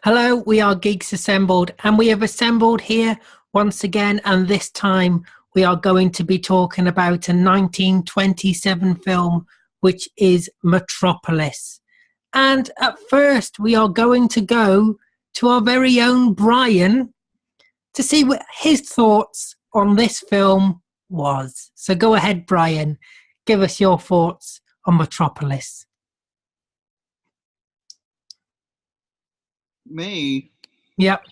Hello, we are Geeks Assembled, and we have assembled here once again, and this time we are going to be talking about a 1927 film, which is Metropolis. And at first, we are going to go to our very own Brian to see what his thoughts on this film was. So go ahead, Brian, give us your thoughts on Metropolis. Me? Yep.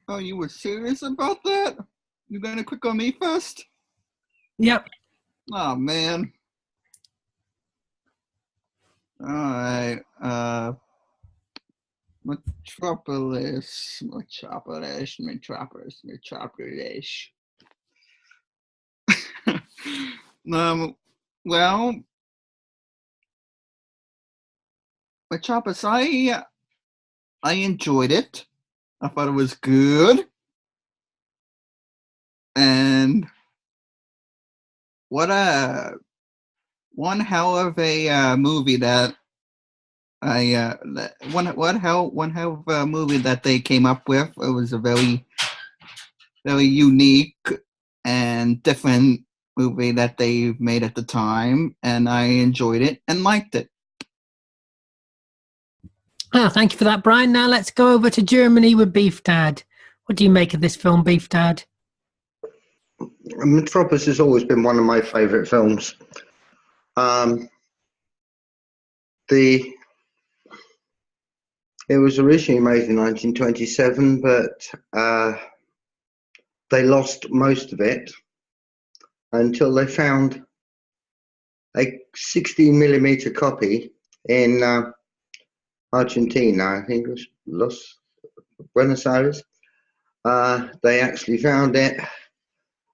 Oh, you were serious about that? You gonna click on me first? Yep. Oh, man. Alright, Metropolis. Well, Metropolis, I enjoyed it. I thought it was good. And what one hell of a movie that one hell of a movie that they came up with. It was a very unique and different movie that they made at the time, and I enjoyed it and liked it. Thank you for that, Brian. Now let's go over to Germany with Beef Dad. What do you make of this film, Beef Dad? Metropolis has always been one of my favourite films. It was originally made in 1927, but they lost most of it until they found a 16mm copy in Argentina. I think it was Buenos Aires. They actually found it,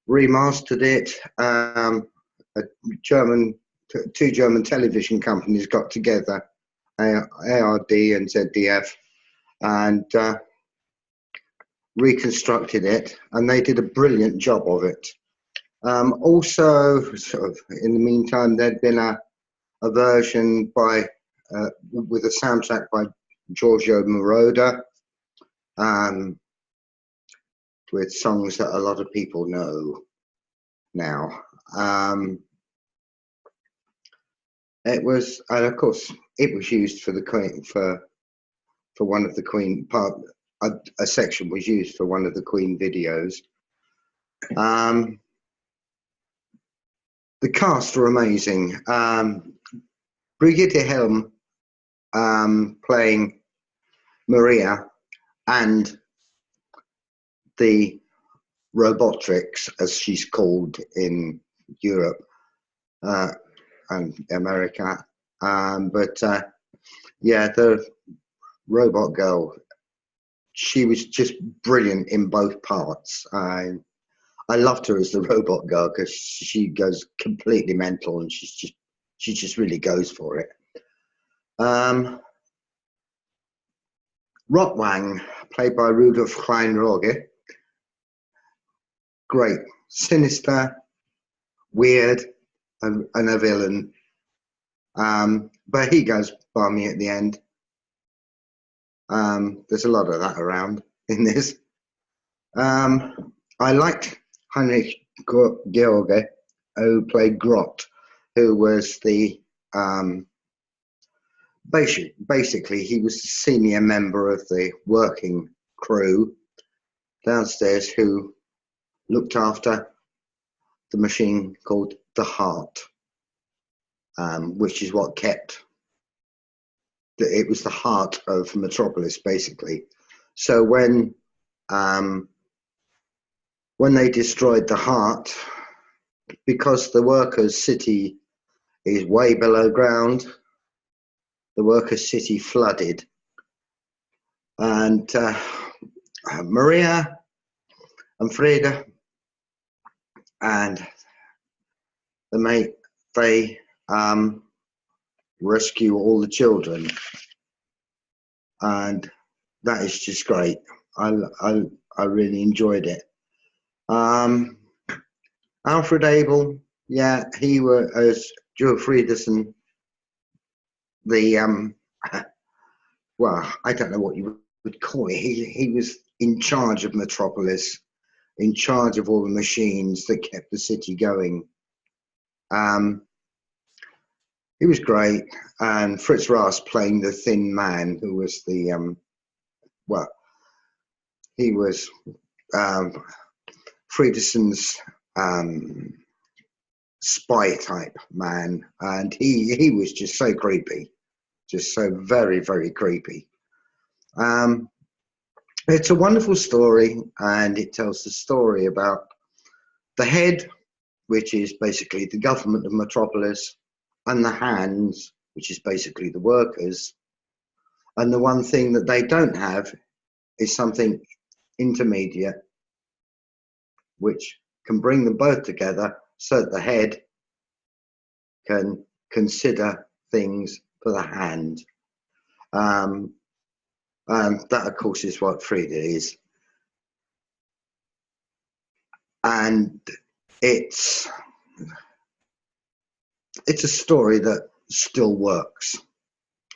remastered it. Two German television companies got together, ARD and ZDF, and reconstructed it, and they did a brilliant job of it. Also, sort of in the meantime, there'd been a version by with a soundtrack by Giorgio Moroder, with songs that a lot of people know now. It was, and of course, it was used for the Queen, for one of the Queen part. A section was used for one of the Queen videos. The cast were amazing. Brigitte Helm playing Maria, and the Robotrix, as she's called in Europe and America. Yeah, the robot girl, she was just brilliant in both parts. I loved her as the robot girl because she goes completely mental, and she just really goes for it. Rotwang, played by Rudolf Kleinroge, great, sinister, weird, and a villain. But he goes balmy at the end. There's a lot of that around in this. I liked Heinrich George, who played Grot, who was the basically he was the senior member of the working crew downstairs who looked after the machine called the Heart, which is what kept. It was the heart of Metropolis, basically. So when they destroyed the Heart, because the workers' city is way below ground, the workers' city flooded, and Maria and Freda and the mate, they rescue all the children, and that is just great. I really enjoyed it. Alfred Abel, yeah, he was as Joe Friederson, the well, I don't know what you would call it. He was in charge of Metropolis, in charge of all the machines that kept the city going. He was great, and Fritz Lang playing the thin man, who was the well, he was Friedrichsen's spy type man, and he was just so creepy, just so very, very creepy. It's a wonderful story, and it tells the story about the head, which is basically the government of Metropolis, and the hands, which is basically the workers. And the one thing that they don't have is something intermediate, which can bring them both together so that the head can consider things for the hand. That, of course, is what Frida is. And it's a story that still works.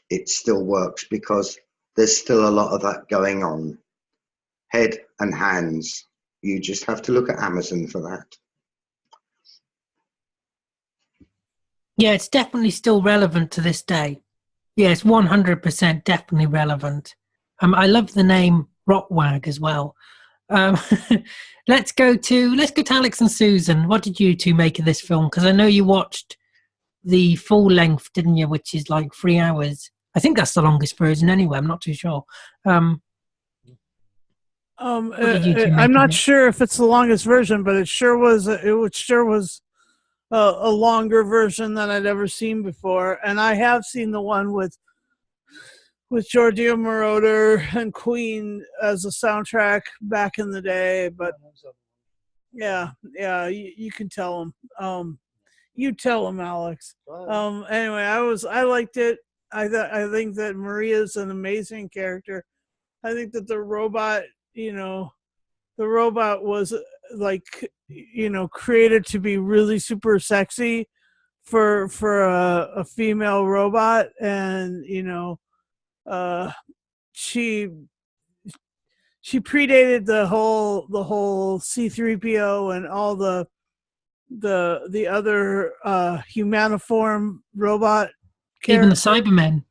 It still works because there's still a lot of that going on. Head and hands. You just have to look at Amazon for that. Yeah, it's definitely still relevant to this day. Yeah, it's 100% definitely relevant. I love the name Rotwag as well. Let's go to Alex and Susan. What did you two make of this film? Because I know you watched the full length, didn't you? Which is like 3 hours. I think that's the longest version anyway. I'm not too sure. I'm not sure if it's the longest version, but it sure was a longer version than I'd ever seen before. And I have seen the one with Giorgio Moroder and Queen as a soundtrack back in the day, but yeah, you can tell them. You tell them, Alex. Anyway, I liked it. I think that Maria's an amazing character. I think that the robot was created to be really super sexy for a female robot, and she predated the whole C-3PO and all the other humaniform robot characters. Even the Cybermen.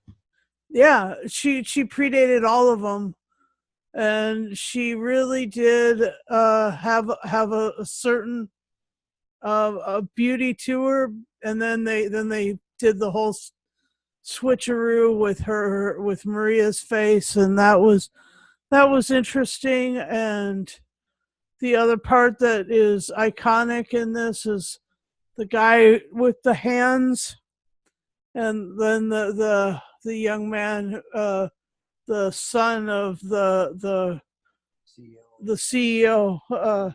Yeah, she predated all of them, and she really did have a certain a beauty to her. And then they did the whole switcheroo with Maria's face, and that was interesting. And the other part that is iconic in this is the guy with the hands, and then the young man, the son of the CEO,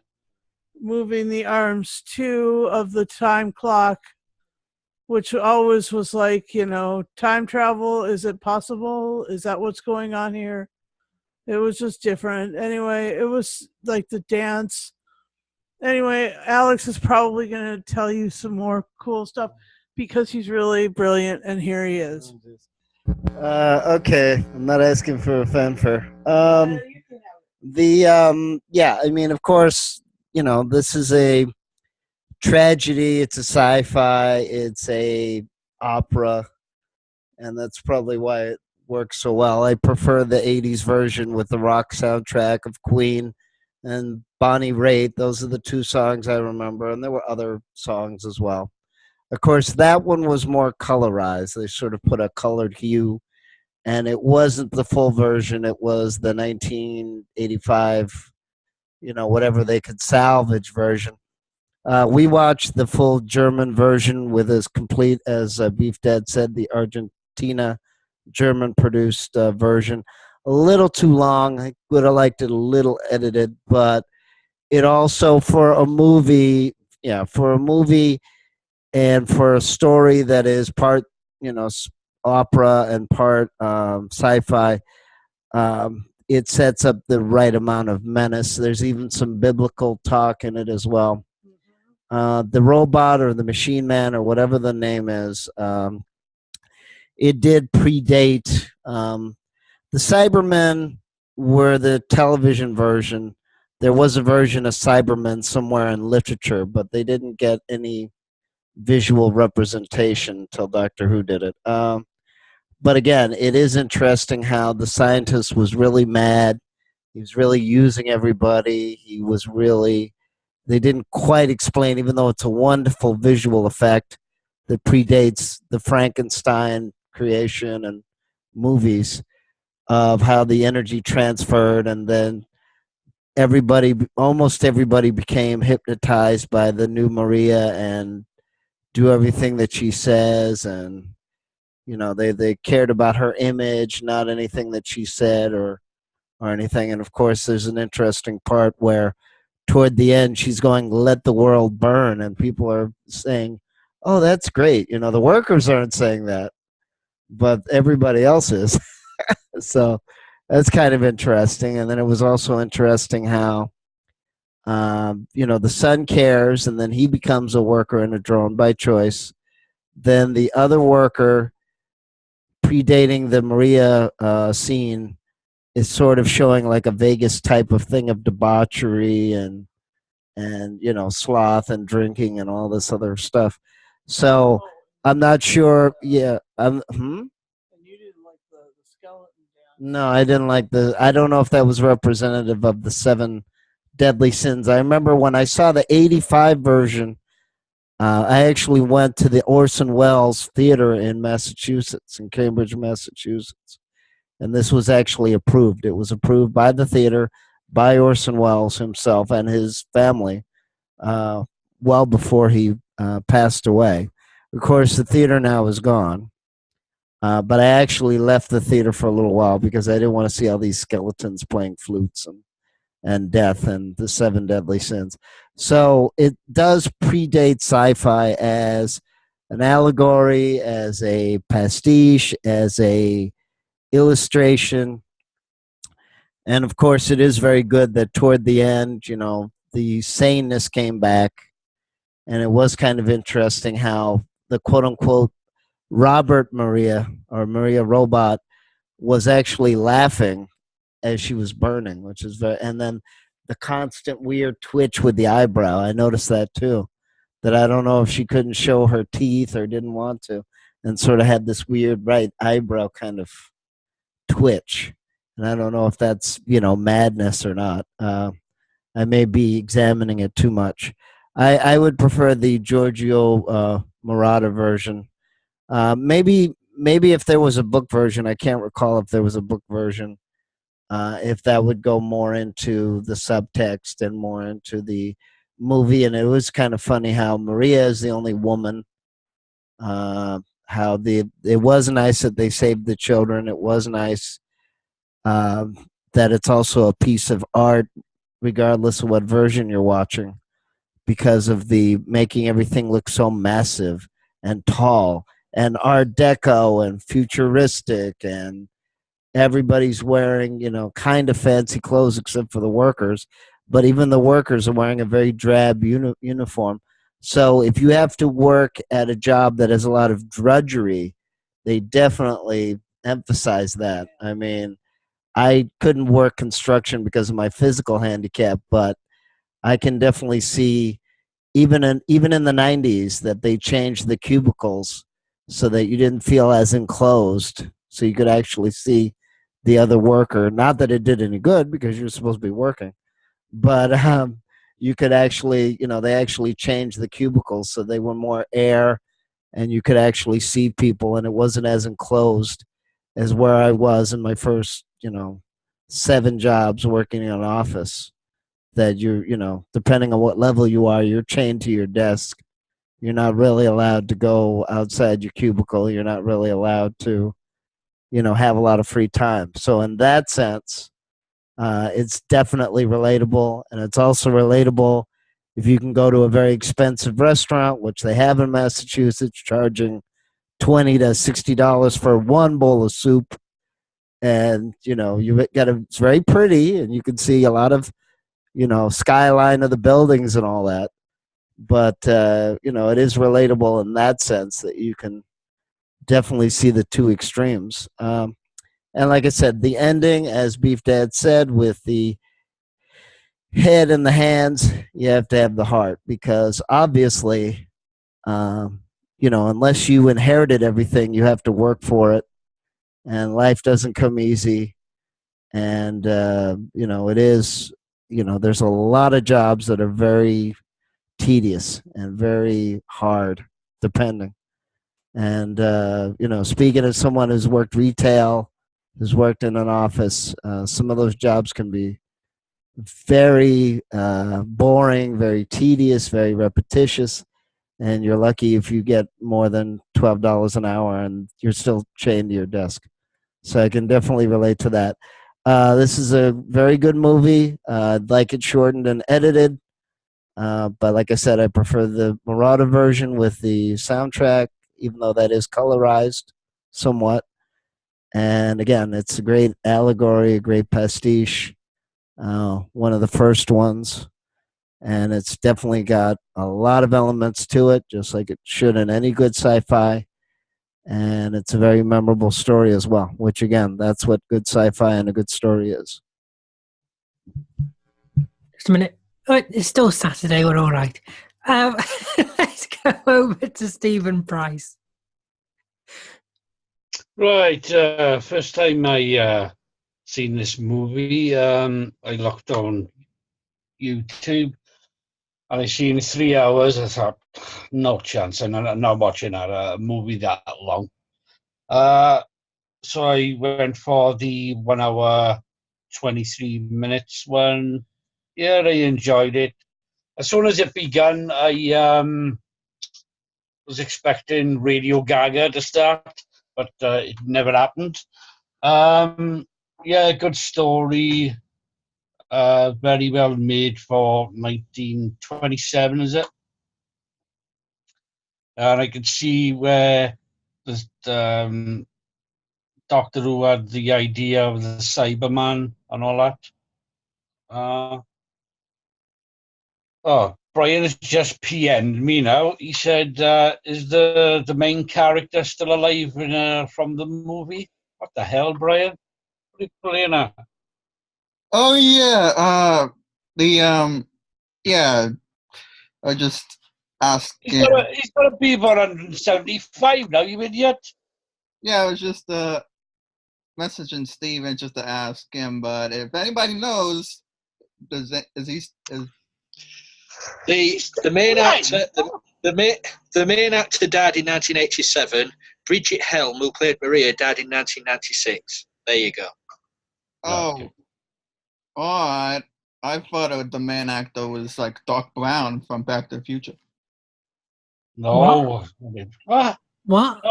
moving the arms too of the time clock, which always was like, time travel, is it possible? Is that what's going on here? It was just different. Anyway, it was like the dance. Anyway, Alex is probably going to tell you some more cool stuff because he's really brilliant, and here he is. Okay, I'm not asking for a fanfare. I mean, of course, this is a tragedy. It's a sci-fi. It's a opera, and that's probably why it works so well. I prefer the 80s version with the rock soundtrack of Queen and Bonnie Raitt. Those are the two songs I remember, and there were other songs as well. Of course, that one was more colorized. They sort of put a colored hue, and it wasn't the full version. It was the 1985, whatever they could salvage version. We watched the full German version with as complete as Beef Dad said, the Argentina German-produced version. A little too long. I would have liked it a little edited, but it also, for a movie and for a story that is part, opera and part sci-fi, it sets up the right amount of menace. There's even some biblical talk in it as well. The robot or the machine man or whatever the name is, it did predate the Cybermen. were the television version. There was a version of Cybermen somewhere in literature, but they didn't get any visual representation until Doctor Who did it. But again, it is interesting how the scientist was really mad. He was really using everybody. He was really, they didn't quite explain, even though it's a wonderful visual effect that predates the Frankenstein creation and movies, of how the energy transferred, and then almost everybody became hypnotized by the new Maria and do everything that she says. And they cared about her image, not anything that she said or anything. And of course, there's an interesting part where toward the end she's going, "Let the world burn," and people are saying, "Oh, that's great." The workers aren't saying that, but everybody else is. So that's kind of interesting. And then it was also interesting how the son cares, and then he becomes a worker in a drone by choice. Then the other worker, predating the Maria scene, is sort of showing like a Vegas type of thing of debauchery and sloth and drinking and all this other stuff. So I'm not sure. Yeah. And you didn't like the skeleton dance? No, I didn't like I don't know if that was representative of the 7 deadly sins. I remember when I saw the 85 version, I actually went to the Orson Welles Theater in Massachusetts, in Cambridge, Massachusetts. And this was actually approved. It was approved by the theater, by Orson Welles himself and his family, well before he passed away. Of course, the theater now is gone. But I actually left the theater for a little while because I didn't want to see all these skeletons playing flutes and death and the 7 deadly sins. So it does predate sci-fi as an allegory, as a pastiche, as a illustration. And of course, it is very good that toward the end, the saneness came back. And it was kind of interesting how the quote-unquote Robert Maria, or Maria Robot, was actually laughing as she was burning, which is very, and then the constant weird twitch with the eyebrow. I noticed that too, that I don't know if she couldn't show her teeth or didn't want to, and sort of had this weird right eyebrow kind of twitch. And I don't know if that's, madness or not. I may be examining it too much. I would prefer the Giorgio Moroder version. Maybe if there was a book version, I can't recall if there was a book version, if that would go more into the subtext and more into the movie. And it was kind of funny how Maria is the only woman. It was nice that they saved the children. It was nice that it's also a piece of art, regardless of what version you're watching, because of the making everything look so massive and tall and Art Deco and futuristic, and everybody's wearing, kind of fancy clothes except for the workers. But even the workers are wearing a very drab uniform. So if you have to work at a job that has a lot of drudgery, they definitely emphasize that. I mean, I couldn't work construction because of my physical handicap, but I can definitely see, even in the 90s, that they changed the cubicles so that you didn't feel as enclosed, so you could actually see the other worker. Not that it did any good, because you're supposed to be working, but you could actually, they actually changed the cubicles so they were more air, and you could actually see people, and it wasn't as enclosed as where I was in my first, 7 jobs working in an office, that you're, depending on what level you are, you're chained to your desk. You're not really allowed to go outside your cubicle. You're not really allowed to, have a lot of free time. So in that sense, it's definitely relatable. And it's also relatable if you can go to a very expensive restaurant, which they have in Massachusetts, charging $20 to $60 for one bowl of soup. And, it's very pretty, and you can see a lot of, skyline of the buildings and all that. But, it is relatable in that sense, that you can definitely see the two extremes. And And like I said, the ending, as Beef Dad said, with the head and the hands, you have to have the heart, because obviously, unless you inherited everything, you have to work for it, and life doesn't come easy. And it is, there's a lot of jobs that are very tedious and very hard, depending. And speaking as someone who's worked retail, who's worked in an office, some of those jobs can be very boring, very tedious, very repetitious, and you're lucky if you get more than $12 an hour and you're still chained to your desk. So I can definitely relate to that. This is a very good movie. I'd like it shortened and edited, but like I said, I prefer the Marauder version with the soundtrack, even though that is colorized somewhat. And again, it's a great allegory, a great pastiche, one of the first ones. And it's definitely got a lot of elements to it, just like it should in any good sci-fi. And it's a very memorable story as well, which again, that's what good sci-fi and a good story is. Just a minute. Oh, it's still Saturday, we're all right. Let's go over to Stephen Price. Right, first time I seen this movie, I looked on YouTube and I seen 3 hours. I thought, no chance, I'm not watching a movie that long. So I went for the 1 hour, 23 minutes one. Yeah, I enjoyed it. As soon as it began, I was expecting Radio Gaga to start, but it never happened. Yeah, good story. Very well made for 1927, is it? And I could see where the Doctor Who had the idea of the Cyberman and all that. Brian has just PM'd me now. He said, is the main character still alive from the movie? What the hell, Brian? What are you playing at? Oh yeah, yeah. I just asked He's him. got to be 175 now, you idiot. Yeah, I was just messaging Steven just to ask him. But if anybody knows, is the main actor the main actor died in 1987. Bridget Helm, who played Maria, died in 1996. There you go. Oh, Okay. all right. I thought the main actor was like Doc Brown from Back to the Future. No. What? What?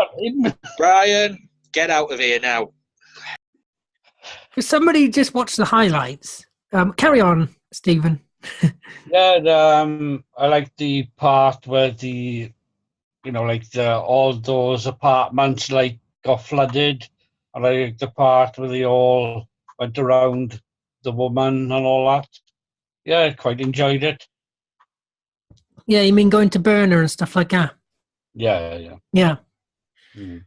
Brian, get out of here now. Somebody just watched the highlights. Carry on, Stephen. Yeah, I like the part where all those apartments got flooded. I like the part where they all went around the woman and all that. Yeah, I quite enjoyed it. Yeah, you mean going to Burner and stuff like that? Yeah. Yeah. Mm.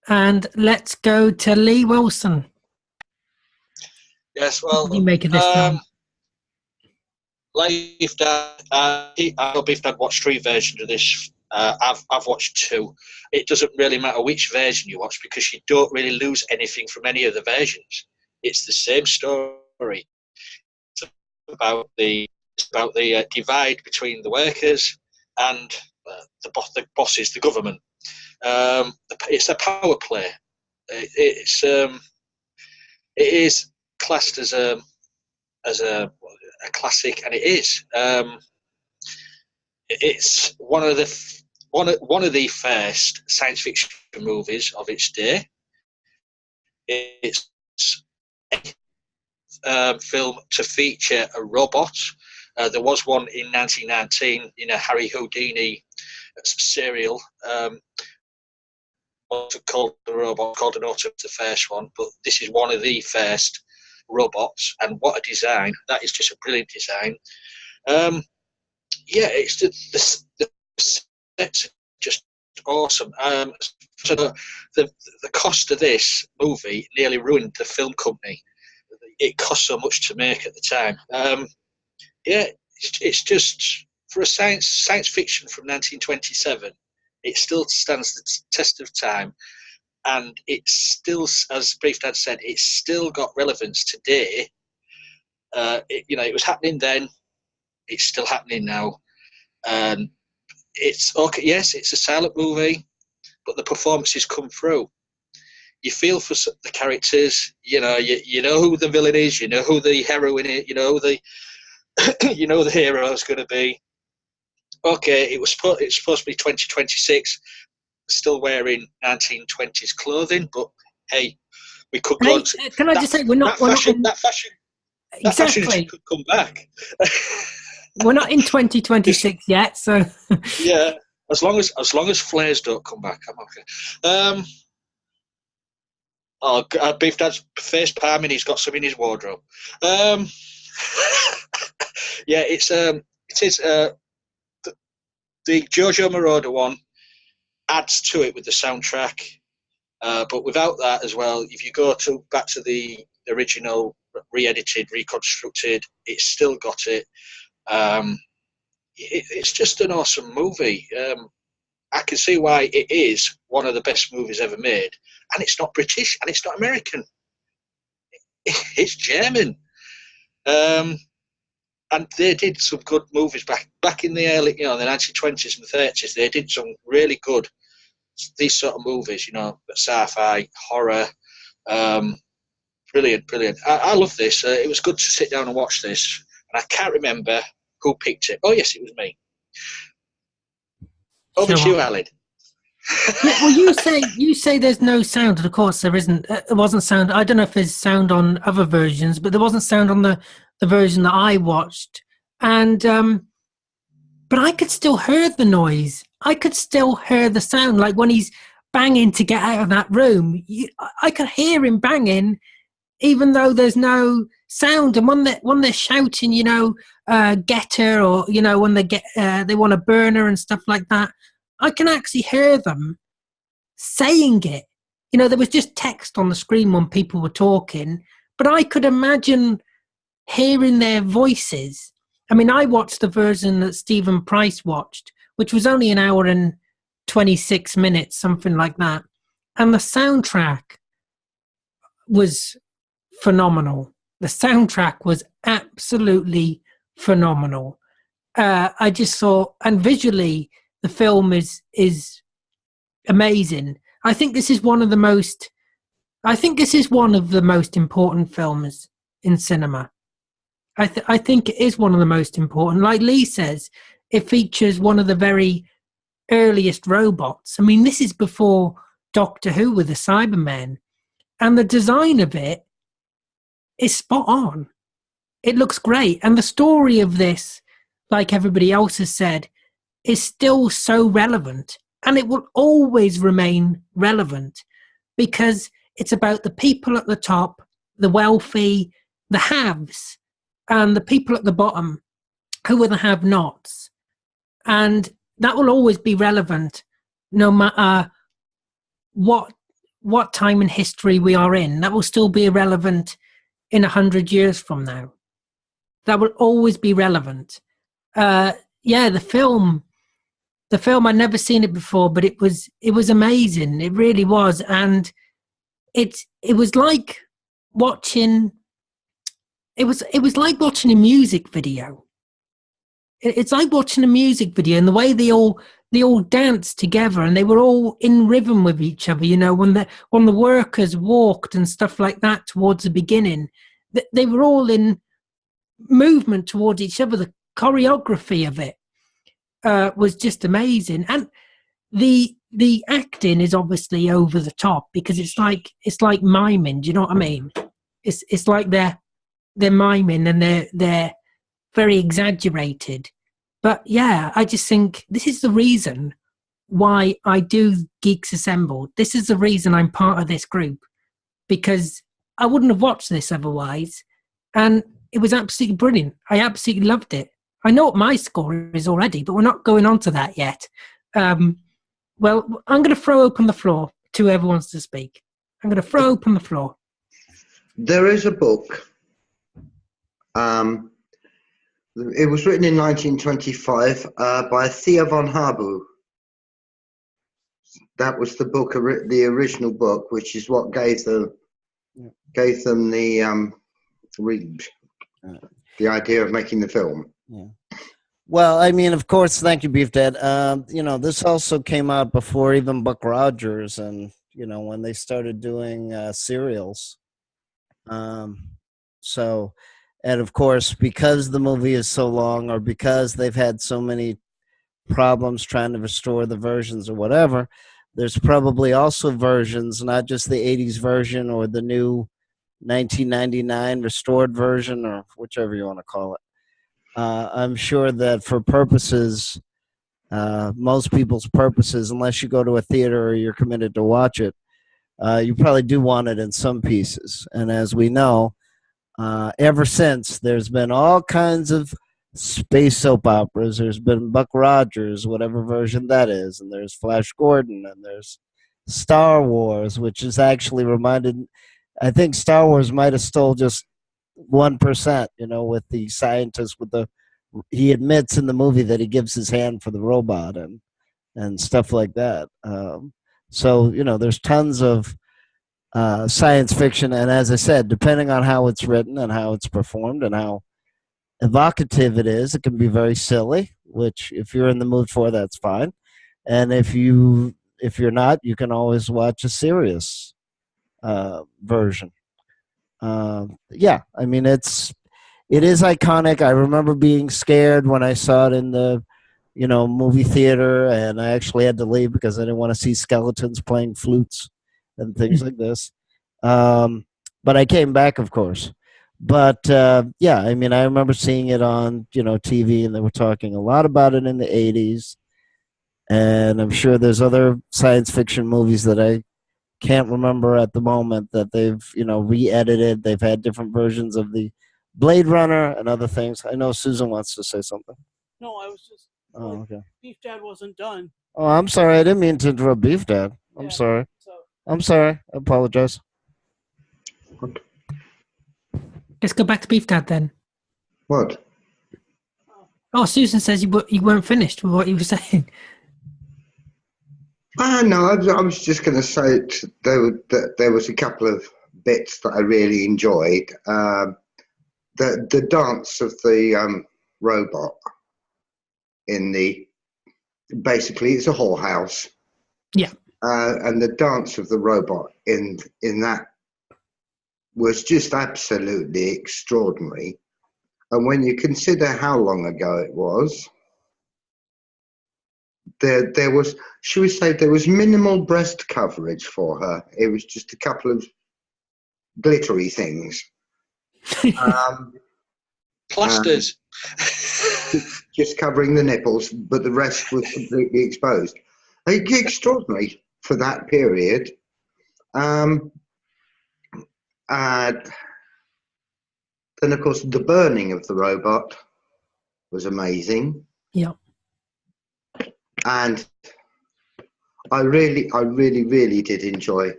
And let's go to Lee Wilson. Yes, well, What do you make of this film? Beef Dad, I know Beef Dad watched 3 versions of this. I've watched 2. It doesn't really matter which version you watch because you don't really lose anything from any of the versions. It's the same story. It's about the divide between the workers and the bosses, the government. It's a power play. It is classed as a classic, and it is. It's one of the first science fiction movies of its day. It's a film to feature a robot. There was one in 1919 in a Harry Houdini serial. Called the robot, called an Auto, the first one, but this is one of the first robots, and what a design! That is just a brilliant design. It's the sets just awesome. So the cost of this movie nearly ruined the film company. It cost so much to make at the time. Yeah, it's just for a science fiction from 1927. It still stands the test of time, and it's still, as Brief Dad said, it's still got relevance today. It was happening then. It's still happening now. It's okay. Yes, it's a silent movie, but the performances come through. You feel for the characters. You know who the villain is. You know who the heroine is. You know the hero is going to be. Okay, it's supposed to be 2026. Still wearing 1920s clothing, but hey, we could go. Can I just say that fashion exactly could come back. We're not in 2026 yet, so yeah. As long as flares don't come back, I'm okay. Beef Dad's face palming. He's got some in his wardrobe. Yeah, it is the Giorgio Moroder one adds to it with the soundtrack, but without that as well, if you go back to the original, re-edited, reconstructed, it's still got it. It's just an awesome movie. I can see why it is one of the best movies ever made, and it's not British and it's not American. It's German. And they did some good movies back in the early, the 1920s and 30s. They did some really good, these sort of movies, sci-fi, horror. Brilliant. I love this. It was good to sit down and watch this. And I can't remember who picked it. Oh, yes, it was me. Over to you, Alan. Yeah, well, you say there's no sound, and of course there isn't. It wasn't sound. I don't know if there's sound on other versions, but there wasn't sound on the version that I watched. And but I could still hear the noise. I could still hear the sound, like when he's banging to get out of that room. I could hear him banging, even though there's no sound. And when they're shouting, get her, or when they want to burn her and stuff like that, I can actually hear them saying it. There was just text on the screen when people were talking, but I could imagine hearing their voices. I mean, I watched the version that Stephen Price watched, which was only an hour and 26 minutes, something like that. And the soundtrack was phenomenal. The soundtrack was absolutely phenomenal. I just saw, and visually, the film is amazing. I think this is one of the most important films in cinema. I think it is one of the most important. Like Lee says, it features one of the very earliest robots. I mean, this is before Doctor Who with the Cybermen, and the design of it is spot on. It looks great, and the story of this, like everybody else has said, is still so relevant, and it will always remain relevant because it's about the people at the top, the wealthy, the haves, and the people at the bottom who are the have-nots. And that will always be relevant no matter what time in history we are in. That will still be relevant in 100 years from now. That will always be relevant. The film, I'd never seen it before, but it was amazing. It really was. And it was like watching, it was like watching a music video. It's like watching a music video, and the way they all danced together, and they were all in rhythm with each other. When the workers walked and stuff like that towards the beginning, they were all in movement towards each other. The choreography of it was just amazing, and the acting is obviously over the top because it's like miming. Do you know what I mean? It's like they're miming, and they're very exaggerated. But yeah, I just think this is the reason why I do Geeks Assembled. This is the reason I'm part of this group, because I wouldn't have watched this otherwise. And it was absolutely brilliant. I absolutely loved it. I know what my score is already, but we're not going on to that yet. Well, I'm going to throw open the floor to whoever wants to speak. I'm going to throw open the floor. There is a book. It was written in 1925 by Thea von Harbu. That was the book, the original book, which is what gave them the idea of making the film. Yeah. Well, I mean, of course, thank you, Beef Dad. This also came out before even Buck Rogers, and when they started doing serials. And of course, because the movie is so long, or because they've had so many problems trying to restore the versions or whatever, there's probably also versions, not just the 80s version or the new 1999 restored version, or whichever you want to call it. I'm sure that for purposes, most people's purposes, unless you go to a theater or you're committed to watch it, you probably do want it in some pieces. And as we know, ever since, there's been all kinds of space soap operas. There's been Buck Rogers, whatever version that is, and there's Flash Gordon, and there's Star Wars, which is actually reminded. I think Star Wars might have stole just 1%, with the scientist he admits in the movie that he gives his hand for the robot and stuff like that. There's tons of science fiction, and as I said, depending on how it's written and how it's performed and how evocative it is, it can be very silly, which if you're in the mood for, that's fine. And if you're not, you can always watch a serious version. I mean, it is iconic. I remember being scared when I saw it in the movie theater, and I actually had to leave because I didn't want to see skeletons playing flutes and things like this. But I came back, of course. But I mean, I remember seeing it on TV, and they were talking a lot about it in the 80s. And I'm sure there's other science fiction movies that I can't remember at the moment that they've re-edited. They've had different versions of the Blade Runner and other things. I know Susan wants to say something. No, I was just. Oh, okay. Beef Dad wasn't done. Oh, I'm sorry. I didn't mean to interrupt Beef Dad. I'm sorry. I'm sorry. I apologize. Let's go back to Beef Dad then. What? Oh, Susan says you weren't finished with what you were saying. No, I was just going to say there was a couple of bits that I really enjoyed. The dance of the robot basically it's a whorehouse. Yeah. And the dance of the robot in that was just absolutely extraordinary. And when you consider how long ago it was, there was, should we say, there was minimal breast coverage for her. It was just a couple of glittery things. Plasters. Just covering the nipples, but the rest was completely exposed. Extraordinary for that period. Then, of course, the burning of the robot was amazing. Yeah. And I really did enjoy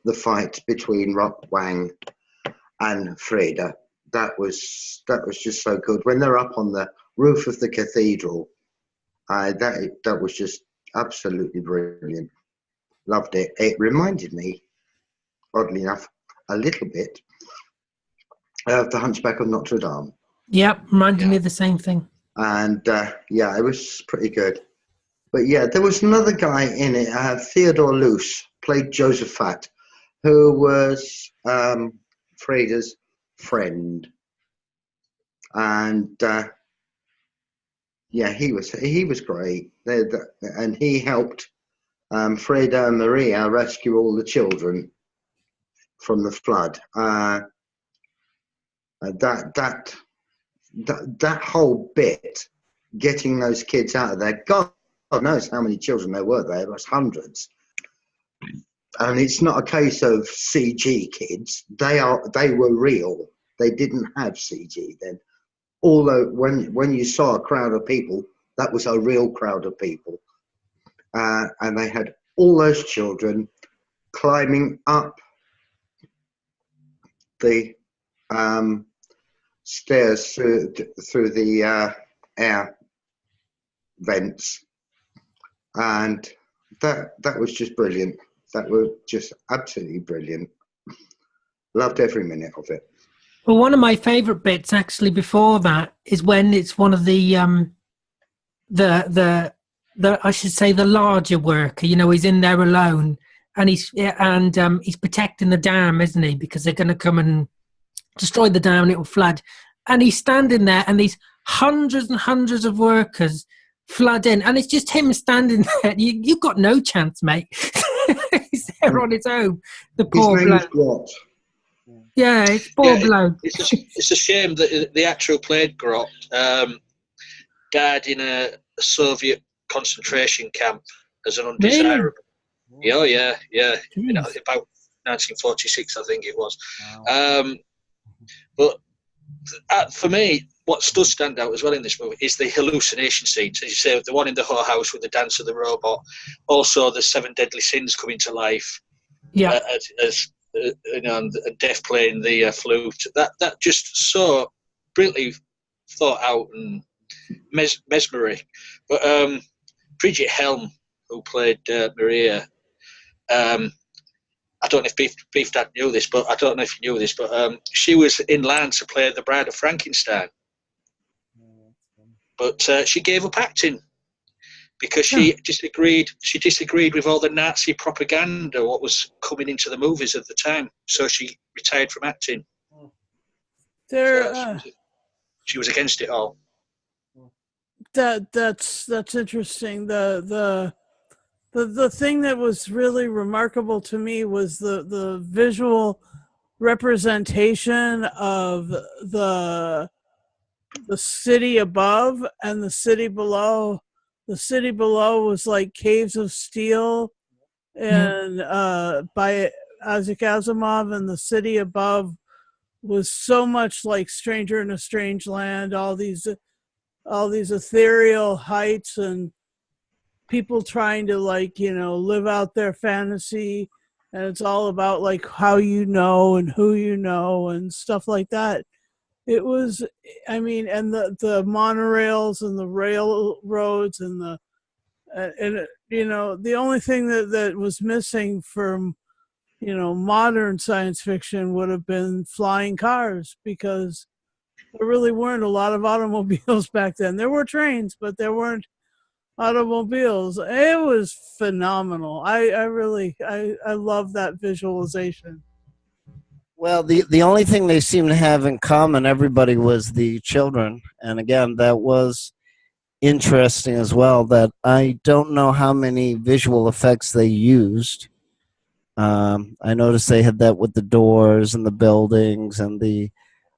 the fight between Rock Wang and Freda. That was just so good. When they're up on the roof of the cathedral, that was just absolutely brilliant. Loved it. It reminded me, oddly enough, a little bit of The Hunchback of Notre Dame. Yep, reminded me of the same thing. And it was pretty good. But yeah, there was another guy in it, Theodore Luce, played Josephat, who was Freda's friend. And he was great. And he helped Freda and Maria rescue all the children from the flood. That whole bit, getting those kids out of there, God knows how many children there were there. It was hundreds. And it's not a case of CG kids. They were real. They didn't have CG then. Although when you saw a crowd of people, that was a real crowd of people. and they had all those children climbing up the stairs through the air vents, and that was just brilliant. That was just absolutely brilliant. Loved every minute of it. Well, one of my favourite bits actually before that is when it's one of the I should say the larger worker. You know, he's in there alone, and he's protecting the dam, isn't he? Because they're going to come and destroy the dam, and it will flood. And he's standing there, and these hundreds and hundreds of workers flood in, and it's just him standing there. You've got no chance, mate. He's there on his own. The poor bloke. Yeah, it's poor bloke. It's a shame that the actor who played Grot died in a Soviet concentration camp as an undesirable. Really? Oh, yeah. You know, about 1946, I think it was. Wow. But for me, what does stand out as well in this movie is the hallucination scenes. As you say, the one in the whorehouse with the dance of the robot. Also, the 7 deadly sins coming to life. Yeah. As you know, and Death playing the flute. That just so brilliantly thought out and mesmeric. But Bridget Helm, who played Maria, I don't know if Beef Dad knew this, but I don't know if you knew this, but she was in line to play the Bride of Frankenstein. But she gave up acting because she disagreed with all the Nazi propaganda, what was coming into the movies at the time. So she retired from acting. She was against it all. That's interesting. The thing that was really remarkable to me was the visual representation of the city above and the city below. The city below was like caves of steel, and by Isaac Asimov, and the city above was so much like Stranger in a Strange Land. All these ethereal heights and people trying to, like, you know, live out their fantasy, and it's all about like how you know and who you know and stuff like that. It was, I mean, and the monorails and the railroads and you know, the only thing that was missing from, you know, modern science fiction would have been flying cars, because there really weren't a lot of automobiles back then. There were trains, but there weren't automobiles. It was phenomenal. I really love that visualization. Well, the only thing they seemed to have in common, everybody, was the children. And again, that was interesting as well, that I don't know how many visual effects they used. I noticed they had that with the doors and the buildings and the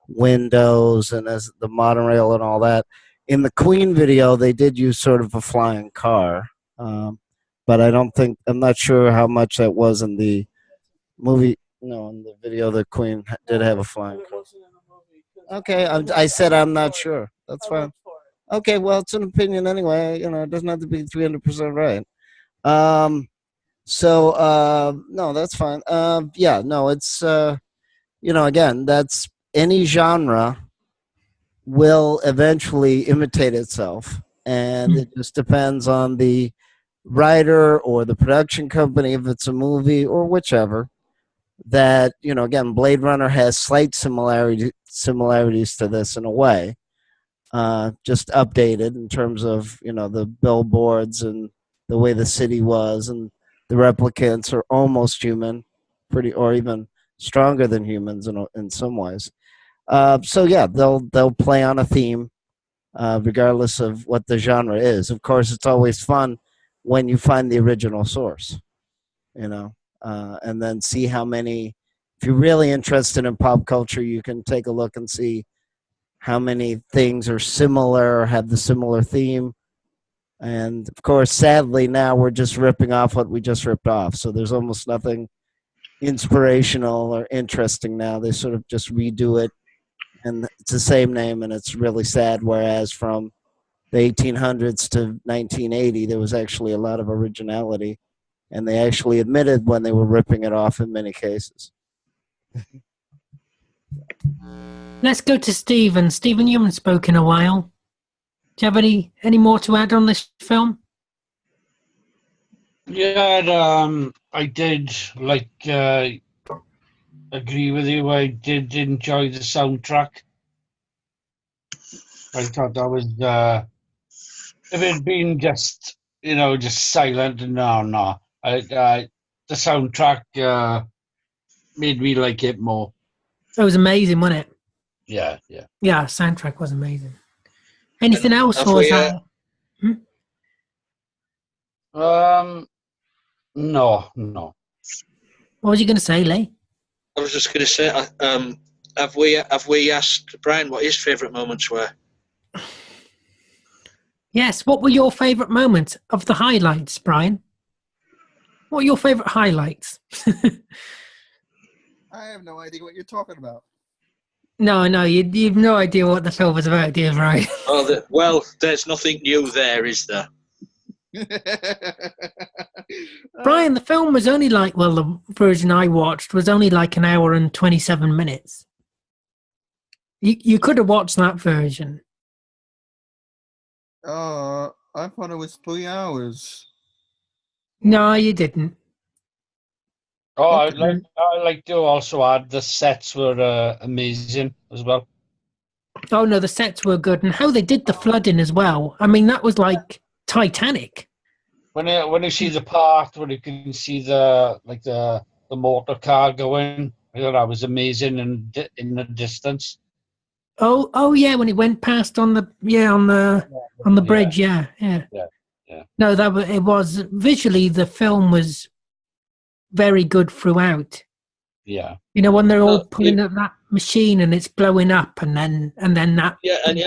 windows and as the monorail and all that. In the Queen video, they did use sort of a flying car, but I'm not sure how much that was in the movie. No, in the video, the Queen did have a flying car. Okay, I said I'm not sure. That's fine. Okay, well, it's an opinion anyway. You know, it doesn't have to be 300% right. No, that's fine. Yeah, no, it's, you know, again, that's any genre will eventually imitate itself, and it just depends on the writer or the production company, if it's a movie or whichever. That, you know, again, Blade Runner has slight similarities to this in a way, just updated in terms of, you know, the billboards and the way the city was, and the replicants are almost human, or even stronger than humans in some ways. So yeah, they'll play on a theme, regardless of what the genre is. Of course, it's always fun when you find the original source, you know, and then see how many. If you're really interested in pop culture, you can take a look and see how many things are similar or have the similar theme. And of course, sadly, now we're just ripping off what we just ripped off. So there's almost nothing inspirational or interesting now. They sort of just redo it, and it's the same name, and it's really sad. Whereas from the 1800s to 1980, there was actually a lot of originality, and they actually admitted when they were ripping it off in many cases. Let's go to Stephen. Stephen, you haven't spoken in a while. Do you have any more to add on this film? Yeah, I did agree with you. I did enjoy the soundtrack. I thought that was if it had been just just silent. No. The soundtrack made me like it more. It was amazing, wasn't it? Yeah. Yeah, soundtrack was amazing. Anything else? Have Or we, is that... No. What was you going to say, Lee? I was just going to say, have we asked Brian what his favourite moments were? Yes. What were your favourite moments of the highlights, Brian? What are your favourite highlights? I have no idea what you're talking about. No, you've no idea what the film was about, do you, Brian? Well, there's nothing new there, is there? Brian, the film was only the version I watched was only like an hour and 27 minutes. You could have watched that version. I thought it was 3 hours. No, you didn't. Oh, Okay. I like to also add the sets were amazing as well. Oh no, the sets were good, and how they did the flooding as well. I mean, that was like Titanic. When you see the part where you can see the motor car going, I thought that was amazing in the distance. Oh yeah, when it went past on the bridge, yeah. No, it was visually the film was very good throughout. Yeah. When they're all pulling at that machine and it's blowing up, and then that and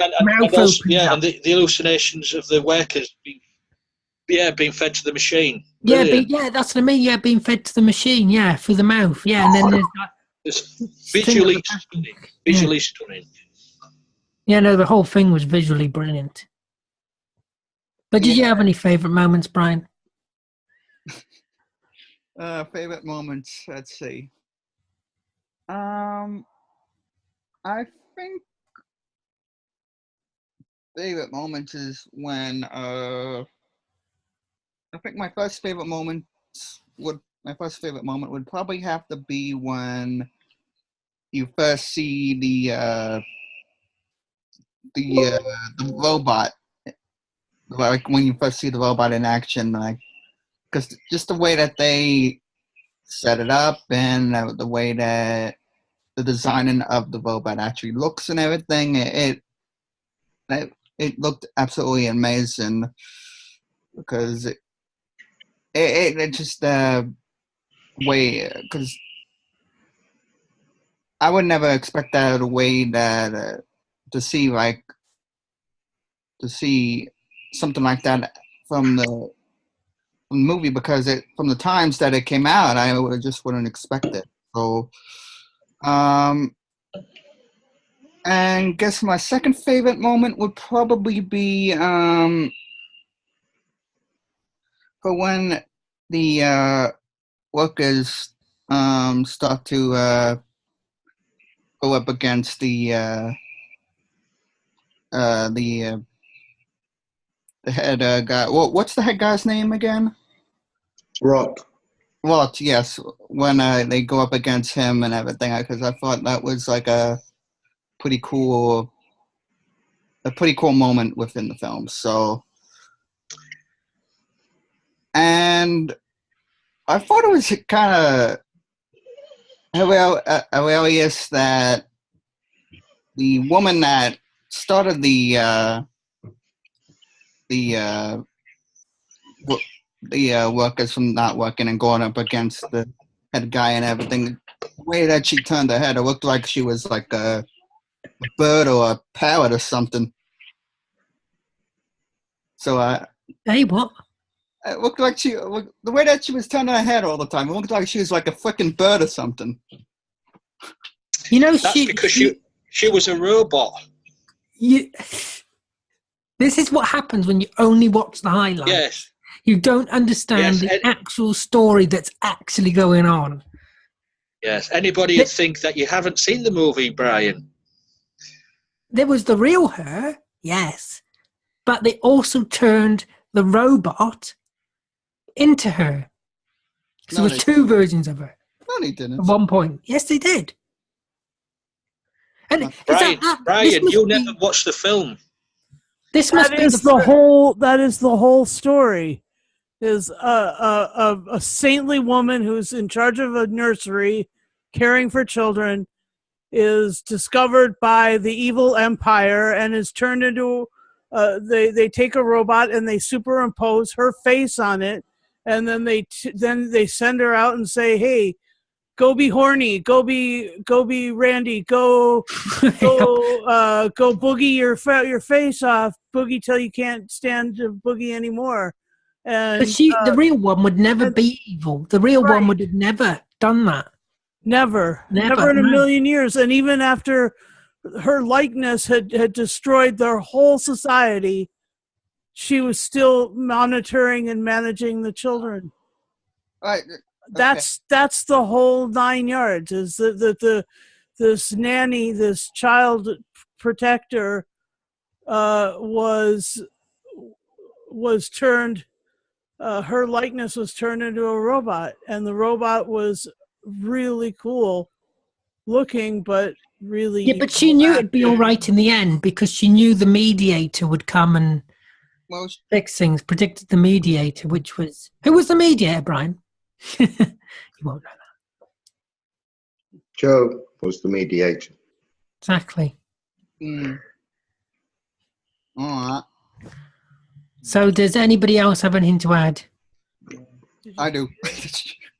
also, and the hallucinations of the workers being fed to the machine. Brilliant. That's what I mean. Yeah, being fed to the machine, through the mouth, and then there's that. It's visually stunning. Visually stunning. Yeah, no, the whole thing was visually brilliant. But did you have any favourite moments, Brian? Favorite moments. Let's see. I think favorite moments is when I think my first favorite moment would probably have to be when you first see the robot, like when you first see the robot in action, like, because just the way that they set it up and the way that the designing of the robot actually looks and everything, it looked absolutely amazing, because it just way, because I would never expect that the way that to see something like that from the movie, because from the times that it came out, I just wouldn't expect it. So, and guess my second favorite moment would probably be for when the workers start to go up against the head guy. What's the head guy's name again? Rock. Well, yes, when they go up against him and everything, because I thought that was like a pretty cool moment within the film. So, and I thought it was kind of hilarious that the woman that started the workers from not working and going up against the head guy and everything, the way that she turned her head, it looked like she was like a bird or a parrot or something. So Hey, what? it looked like the way that she was turning her head all the time, it looked like she was like a freaking bird or something. That's because she was a robot. This is what happens when you only watch the highlights. Yes. You don't understand Yes, the actual story that's actually going on. Yes. Anybody would think that you haven't seen the movie, Brian. There was the real her, yes, but they also turned the robot into her. So No, there was two versions of her No, they didn't. at one point. Yes, they did. And Brian, Brian, this you must never watched the film. This must be That is the whole story. Is a saintly woman who's in charge of a nursery, caring for children, is discovered by the evil empire and is turned into. They take a robot and they superimpose her face on it, and then they send her out and say, "Hey, go be horny, go be Randy, go boogie your face off, boogie till you can't stand to boogie anymore." And but the real one would never be evil. The real one would have never done that. Never in a million years. And even after her likeness had destroyed their whole society, she was still monitoring and managing the children. Right. That's the whole 9 yards. Is that this nanny, this child protector, was turned. Her likeness was turned into a robot, and the robot was really cool looking, but really. Yeah, but she knew it'd be all right in the end because she knew the mediator would come and fix things. Predicted the mediator, which was who was the mediator, Brian? You won't know that. Joe was the mediator. Exactly. All right. So, does anybody else have anything to add? I do.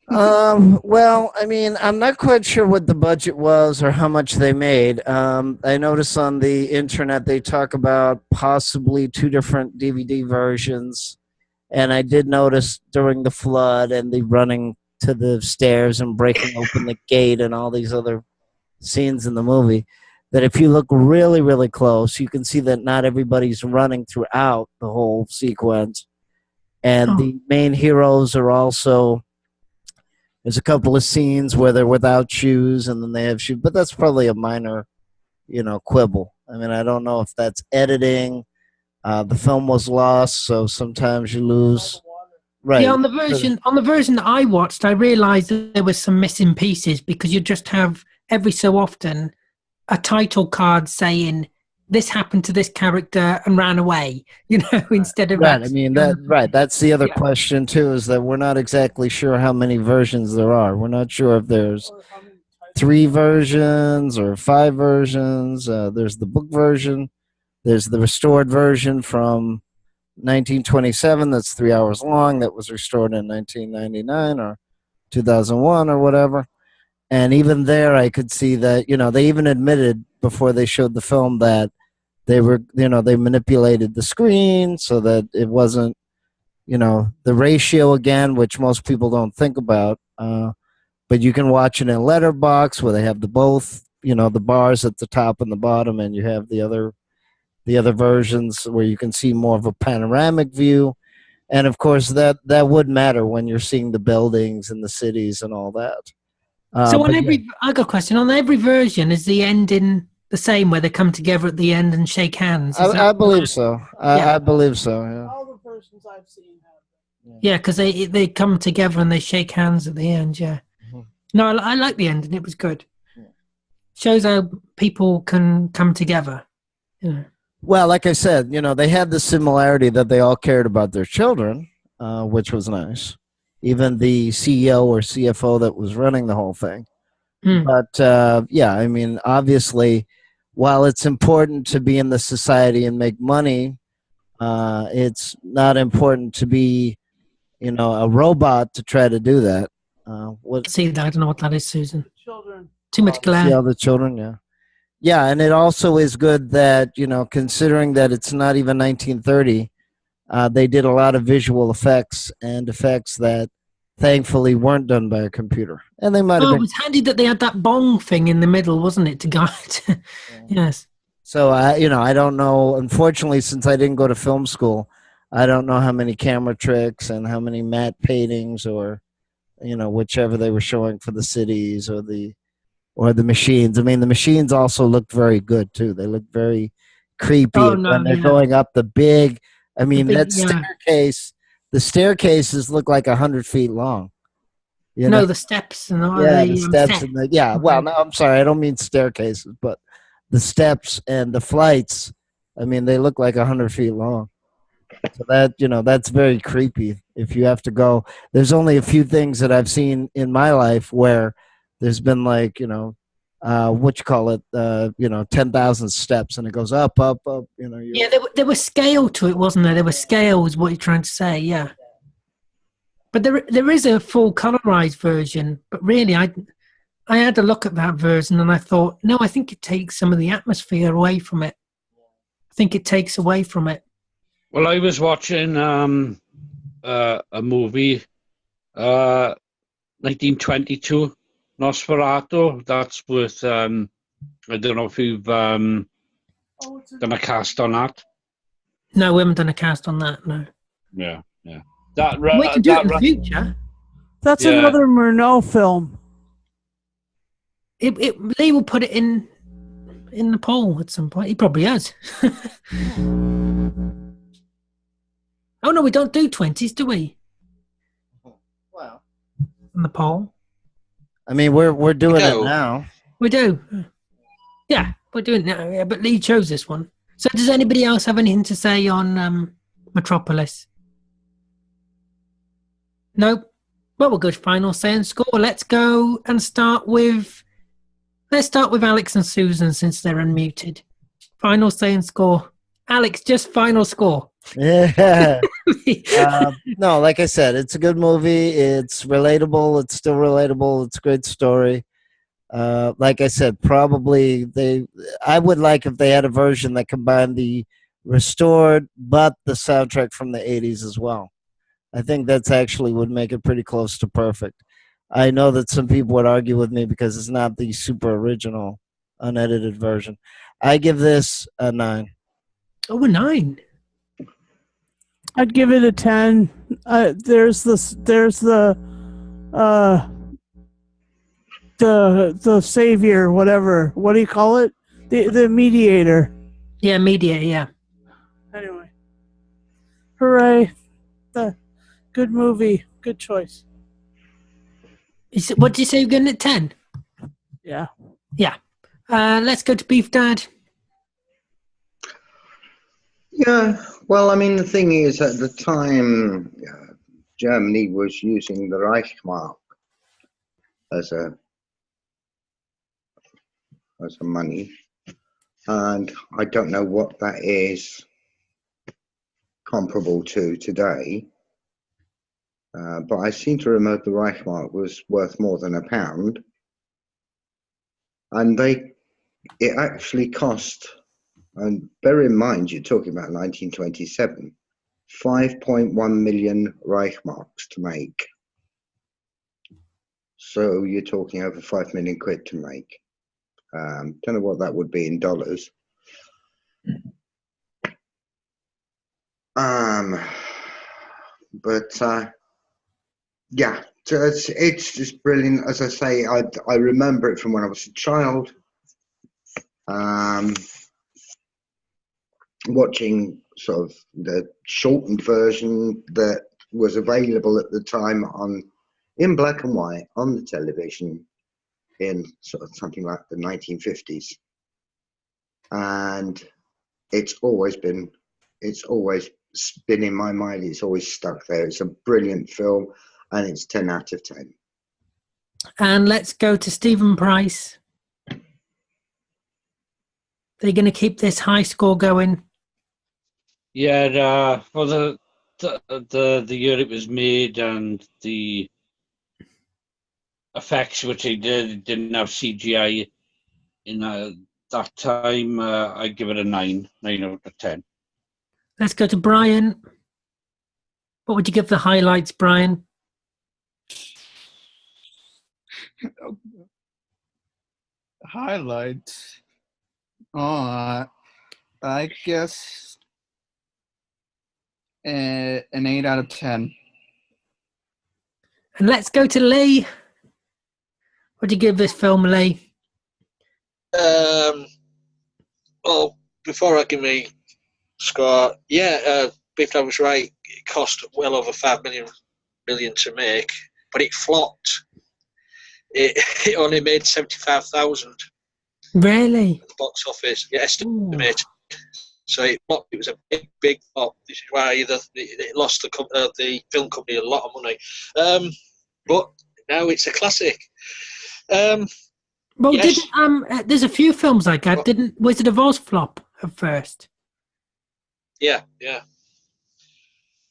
Well, I mean, I'm not quite sure what the budget was or how much they made. I noticed on the internet they talk about possibly 2 different DVD versions. And I did notice during the flood and the running to the stairs and breaking open the gate and all these other scenes in the movie, that if you look really, really close, you can see that not everybody's running throughout the whole sequence. And the main heroes are also, there's a couple of scenes where they're without shoes and then they have shoes, but that's probably a minor, quibble. I mean, I don't know if that's editing. The film was lost, so sometimes you lose. Right. Yeah, on the version that I watched, I realized that there was some missing pieces because you just have every so often a title card saying this happened to this character and ran away, instead of right. I mean that's the other question too, is that we're not exactly sure how many versions there are. We're not sure if there's 3 versions or 5 versions. There's the book version. There's the restored version from 1927 that's 3 hours long that was restored in 1999 or 2001 or whatever. And even there, I could see that, they even admitted before they showed the film that they were, they manipulated the screen so that it wasn't, the ratio again, which most people don't think about. But you can watch it in letterbox where they have the bars at the top and the bottom, and you have the other versions where you can see more of a panoramic view. And of course, that would matter when you're seeing the buildings and the cities and all that. So I got a question. On every version, is the ending the same where they come together at the end and shake hands? I believe so. I believe so, yeah. All the versions I've seen have. Yeah, because they come together and they shake hands at the end, yeah. Mm-hmm. No, I like the ending. It was good. Yeah. Shows how people can come together. Well, like I said, they had the similarity that they all cared about their children, which was nice. Even the CEO or CFO that was running the whole thing. But, I mean, obviously, while it's important to be in the society and make money, it's not important to be, a robot to try to do that. See that? I don't know what that is, Susan. Children. Too much glare. See all the children, yeah. Yeah, and it also is good that, considering that it's not even 1930, they did a lot of visual effects and effects that thankfully weren't done by a computer. And they might have been. It was handy that they had that bong thing in the middle, wasn't it, to guide? Yes. So I don't know. Unfortunately, since I didn't go to film school, I don't know how many camera tricks and how many matte paintings or whichever they were showing for the cities or the machines. I mean, the machines also looked very good too. They look very creepy Oh no, when they're yeah, going up the big. I the mean, big, that yeah. staircase. The staircases look like 100 feet long. You know, No, the steps and all yeah, the the steps set. and Well, no, I'm sorry, I don't mean staircases, but the steps and the flights. I mean, they look like 100 feet long. So that's very creepy. If you have to go, there's only a few things that I've seen in my life where there's been like what you call it, 10,000 steps, and it goes up, up, up. Yeah, there was scale to it, wasn't there? There was scale, is what you're trying to say. Yeah, but there is a full colorized version. But really, I had a look at that version and I thought, no, I think it takes some of the atmosphere away from it. I think it takes away from it. Well, I was watching a movie, 1922, Nosferatu. That's with I don't know if you've done a cast on that. No, we haven't done a cast on that. No, Yeah. we can do it in the future. That's Yeah. another Murnau film. Lee will put it in the poll at some point. He probably has. Oh no, we don't do 20s, do we? Well, In the poll, I mean, we're doing it No. now. we do. Yeah, we're doing it now. Yeah, but Lee chose this one. So, does anybody else have anything to say on Metropolis? No. Well, we're good. Final say and score. Let's go and start with. Let's start with Alex and Susan since they're unmuted. Final say and score. Alex, just final score. Yeah. No, like I said, it's a good movie. It's relatable. It's still relatable. It's a great story. Like I said, probably I would like if they had a version that combined the restored but the soundtrack from the 80s as well. I think that's actually would make it pretty close to perfect. I know that some people would argue with me because it's not the super original unedited version. I give this a 9. Oh, a 9. I'd give it a 10. There's the savior, whatever. What do you call it? The mediator. Yeah, media. Yeah. Anyway, hooray! The good movie, good choice. What did you say? You're getting it 10? Yeah. Yeah. Let's go to Beef Dad. Yeah, well, I mean, the thing is, at the time, Germany was using the Reichsmark as a money, and I don't know what that is comparable to today. But I seem to remember the Reichsmark was worth more than £1, and it actually cost. And bear in mind, you're talking about 1927, 5.1 million Reichsmarks to make. So you're talking over 5 million quid to make. Don't know what that would be in dollars. Yeah, so it's just brilliant. As I say, I remember it from when I was a child. Watching sort of the shortened version that was available at the time in black and white on the television in sort of something like the 1950s, and it's always been in my mind. It's always stuck there. It's a brilliant film, and it's 10 out of 10. And let's go to Stephen Price. They're going to keep this high score going. Yeah, for the year it was made and the effects which they didn't have CGI in that time. I give it a 9 out of 10. Let's go to Brian. What would you give the highlights, Brian? Highlights. Oh, I guess an 8 out of 10. And let's go to Lee. What do you give this film, Lee? Well, before I give me score, Beef Dad was right. It cost well over 5 million to make, but it flopped. It only made 75,000. Really? At the box office, estimated. So it flopped. It was a big flop. This is why it lost the film company a lot of money. But now it's a classic. Well, yes. There's a few films like that. Didn't Wizard of Oz flop at first? Yeah.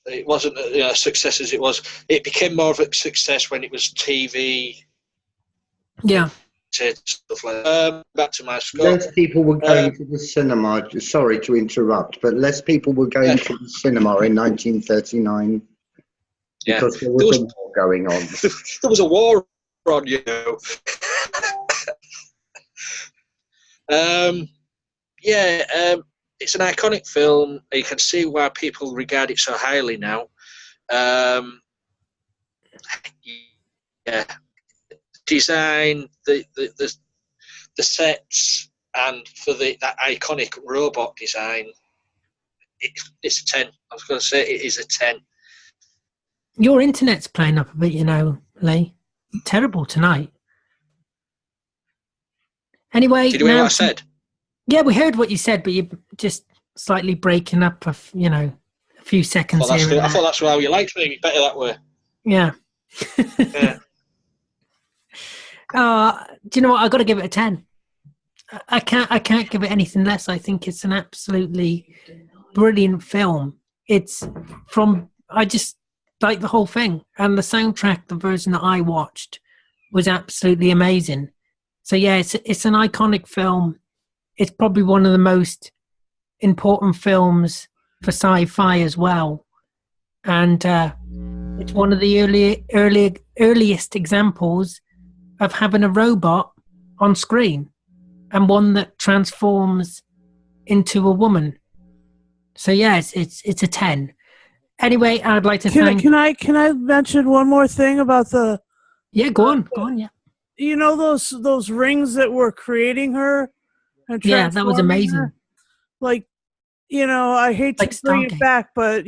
It wasn't a success as it was. It became more of a success when it was TV. Yeah. Stuff like that. Back to my score. Less people were going to the cinema. Sorry to interrupt, but less people were going to the cinema in 1939 because there was a war going on. There was a war on, you know. It's an iconic film. You can see why people regard it so highly now. Design, the sets, and for that iconic robot design, it's a 10. I was going to say it is a 10. Your internet's playing up a bit, you know, Lee. Terrible tonight. Anyway, did you hear what I said? Yeah, we heard what you said, but you're just slightly breaking up, a few seconds here. I thought that's how you liked me. Better that way. Yeah. Yeah. Do you know what? I've got to give it a 10. I can't give it anything less. I think it's an absolutely brilliant film. I just like the whole thing, and the soundtrack, the version that I watched, was absolutely amazing. So yeah, it's an iconic film. It's probably one of the most important films for sci-fi as well, and it's one of the earliest examples of having a robot on screen, and one that transforms into a woman. So yeah, it's a 10. Anyway, I'd like to thank. Can I mention one more thing about the? Yeah, go on. Yeah. You know those rings that were creating her. And yeah, that was amazing. Her? Like, I hate to bring it back, but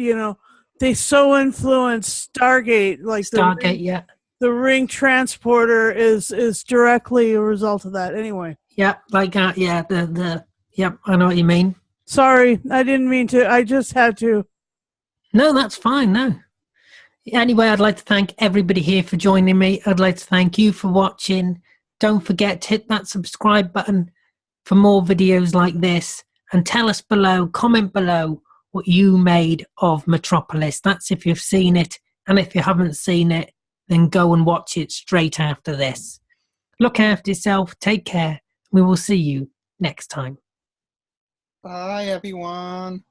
they so influenced Stargate. Like Stargate, the ring transporter is directly a result of that. Anyway. Yeah, like that. Yeah, I know what you mean. Sorry, I didn't mean to. I just had to. No, that's fine. No. Anyway, I'd like to thank everybody here for joining me. I'd like to thank you for watching. Don't forget to hit that subscribe button for more videos like this, and tell us below, comment below what you made of Metropolis. That's if you've seen it, and if you haven't seen it, then go and watch it straight after this. Look after yourself, take care, we will see you next time. Bye everyone.